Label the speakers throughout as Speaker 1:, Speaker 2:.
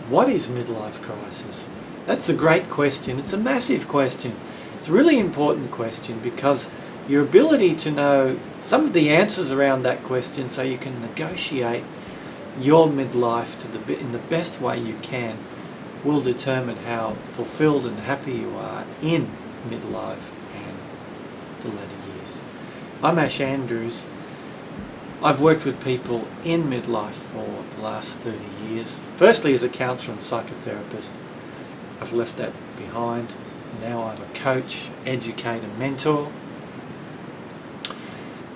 Speaker 1: What is midlife crisis? That's a great question. It's a massive question. It's a really important question because your ability to know some of the answers around that question so you can negotiate your midlife in the best way you can will determine how fulfilled and happy you are in midlife and the latter years. I'm Ash Andrews. I've worked with people in midlife for the last 30 years. Firstly as a counsellor and psychotherapist. I've left that behind. Now I'm a coach, educator, mentor.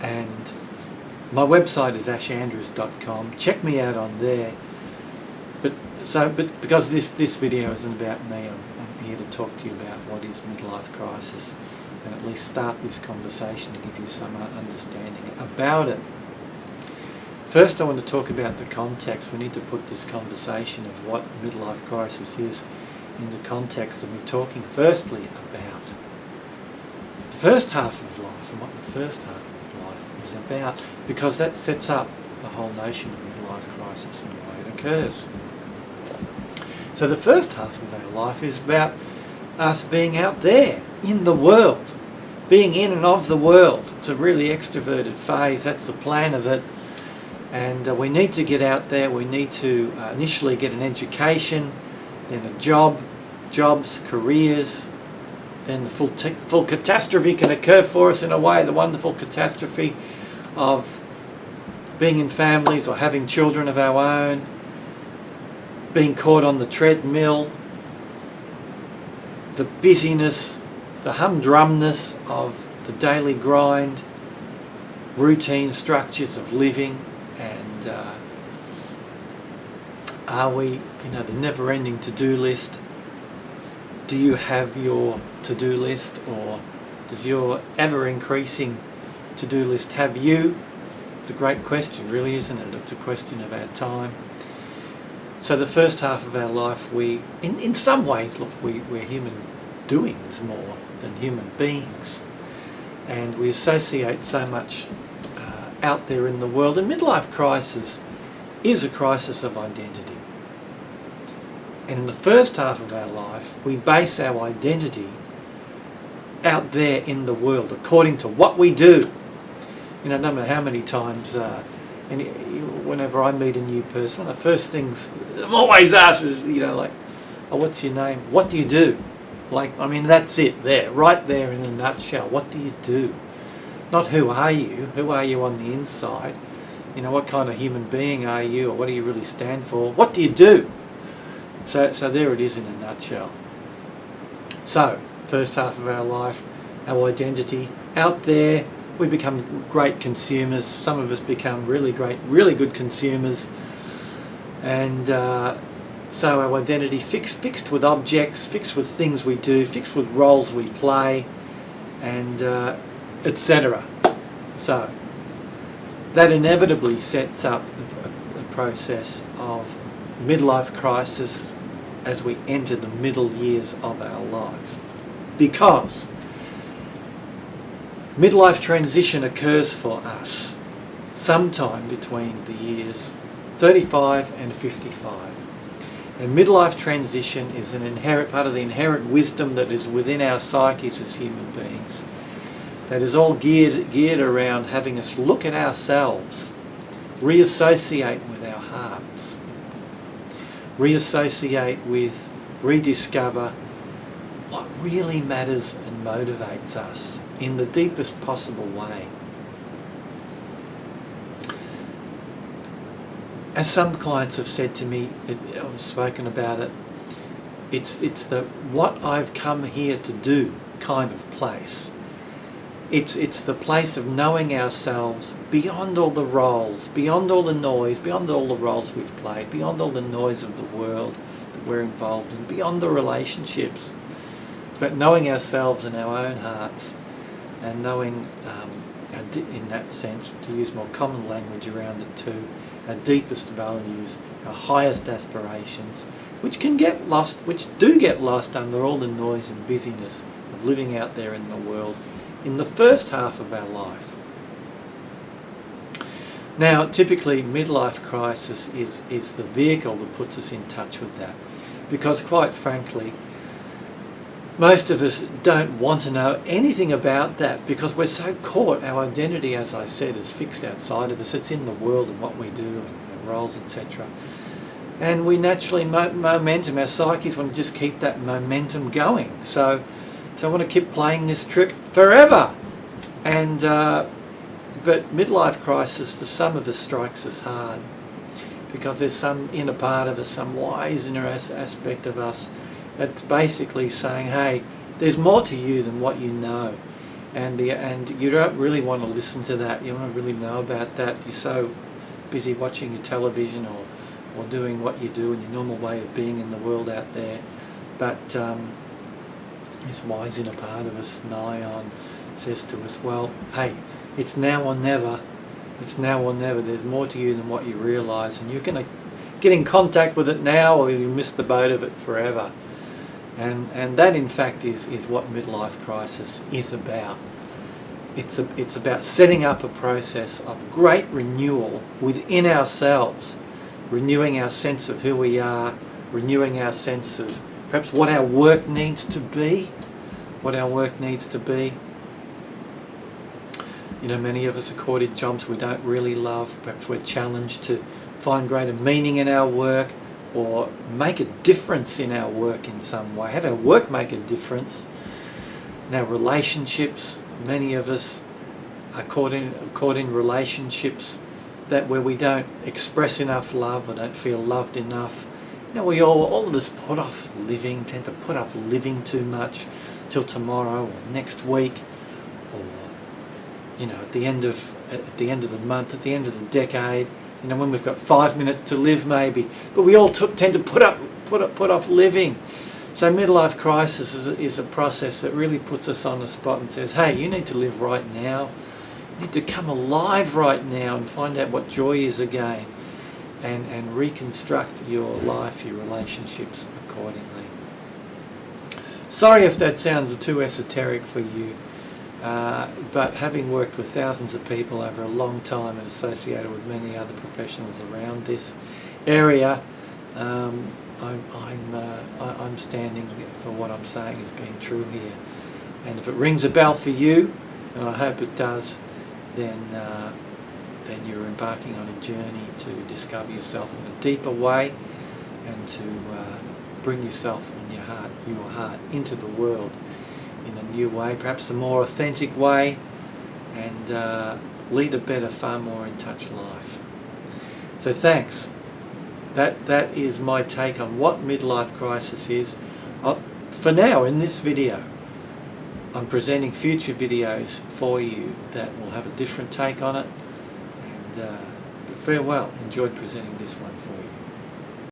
Speaker 1: And my website is ashandrews.com. Check me out on there. But because this video isn't about me, I'm here to talk to you about what is midlife crisis and at least start this conversation to give you some understanding about it. First I want to talk about the context. We need to put this conversation of what midlife crisis is in the context of me talking firstly about the first half of life and what the first half of life is about, because that sets up the whole notion of midlife crisis and why it occurs. So the first half of our life is about us being out there in the world, being in and of the world. It's a really extroverted phase, that's the plan of it. And we need to get out there. We need to initially get an education, then a jobs, careers, then the full catastrophe can occur for us in a way, the wonderful catastrophe of being in families or having children of our own, being caught on the treadmill, the busyness, the humdrumness of the daily grind, routine structures of living, and are we, the never-ending to-do list. Do you have your to-do list, or does your ever-increasing to-do list have you? It's a great question, really, isn't it? It's a question of our time. So the first half of our life, in some ways, look, we're human doings more than human beings, and we associate so much out there in the world. And midlife crisis is a crisis of identity. And in the first half of our life, we base our identity out there in the world according to what we do. I don't know how many times, whenever I meet a new person, one of the first things I'm always asked is, oh, what's your name? What do you do? That's it there, right there in a nutshell. What do you do? Not who are you on the inside? What kind of human being are you, or what do you really stand for? What do you do? So there it is in a nutshell. So, first half of our life, our identity, out there, we become great consumers. Some of us become really good consumers. And so our identity fixed with objects, fixed with things we do, fixed with roles we play, and etc. So that inevitably sets up the process of midlife crisis as we enter the middle years of our life, because midlife transition occurs for us sometime between the years 35 and 55. And midlife transition is an inherent part of the inherent wisdom that is within our psyches as human beings. That is all geared around having us look at ourselves, reassociate with our hearts, rediscover what really matters and motivates us in the deepest possible way. As some clients have said to me, I've spoken about it, it's the what I've come here to do kind of place. It's the place of knowing ourselves beyond all the roles, beyond all the noise, beyond all the roles we've played, beyond all the noise of the world that we're involved in, beyond the relationships. It's about knowing ourselves in our own hearts and knowing, in that sense, to use more common language around it too, our deepest values, our highest aspirations, which do get lost under all the noise and busyness of living out there in the world in the first half of our life. Now, typically midlife crisis is the vehicle that puts us in touch with that, because quite frankly, most of us don't want to know anything about that because we're so caught. Our identity, as I said, is fixed outside of us. It's in the world and what we do and our roles, etc. And we naturally, momentum, our psyches want to just keep that momentum going. So I want to keep playing this trip forever. And but midlife crisis for some of us strikes us hard because there's some inner part of us, some wise inner aspect of us that's basically saying, hey, there's more to you than what you know, and you don't really want to listen to that. You don't really know about that. You're so busy watching your television or doing what you do in your normal way of being in the world out there. But this wise inner part of us, Nyon, says to us, well, hey, it's now or never. It's now or never. There's more to you than what you realise, and you're going to get in contact with it now or you miss the boat of it forever. And that in fact is what midlife crisis is about. It's about setting up a process of great renewal within ourselves, renewing our sense of who we are, renewing our sense of perhaps what our work needs to be, You know, many of us are caught in jobs we don't really love. Perhaps we're challenged to find greater meaning in our work, or make a difference in our work in some way. Have our work make a difference in our relationships. Many of us are caught in relationships where we don't express enough love or don't feel loved enough. You know, we all of us tend to put off living too much till tomorrow or next week, or you know, at the end of the month, at the end of the decade. You know, when we've got 5 minutes to live, maybe, but we all tend to put off living. So midlife crisis is a process that really puts us on the spot and says, "Hey, you need to live right now. You need to come alive right now and find out what joy is again, and reconstruct your life, your relationships accordingly." Sorry if that sounds too esoteric for you. But having worked with thousands of people over a long time and associated with many other professionals around this area, I'm standing for what I'm saying as being true here. And if it rings a bell for you, and I hope it does, then you're embarking on a journey to discover yourself in a deeper way, and to bring yourself and your heart into the world in a new way, perhaps a more authentic way, and lead a better, far more in touch life. So thanks. That is my take on what midlife crisis is. For now, in this video, I'm presenting future videos for you that will have a different take on it. And farewell. Enjoyed presenting this one for you.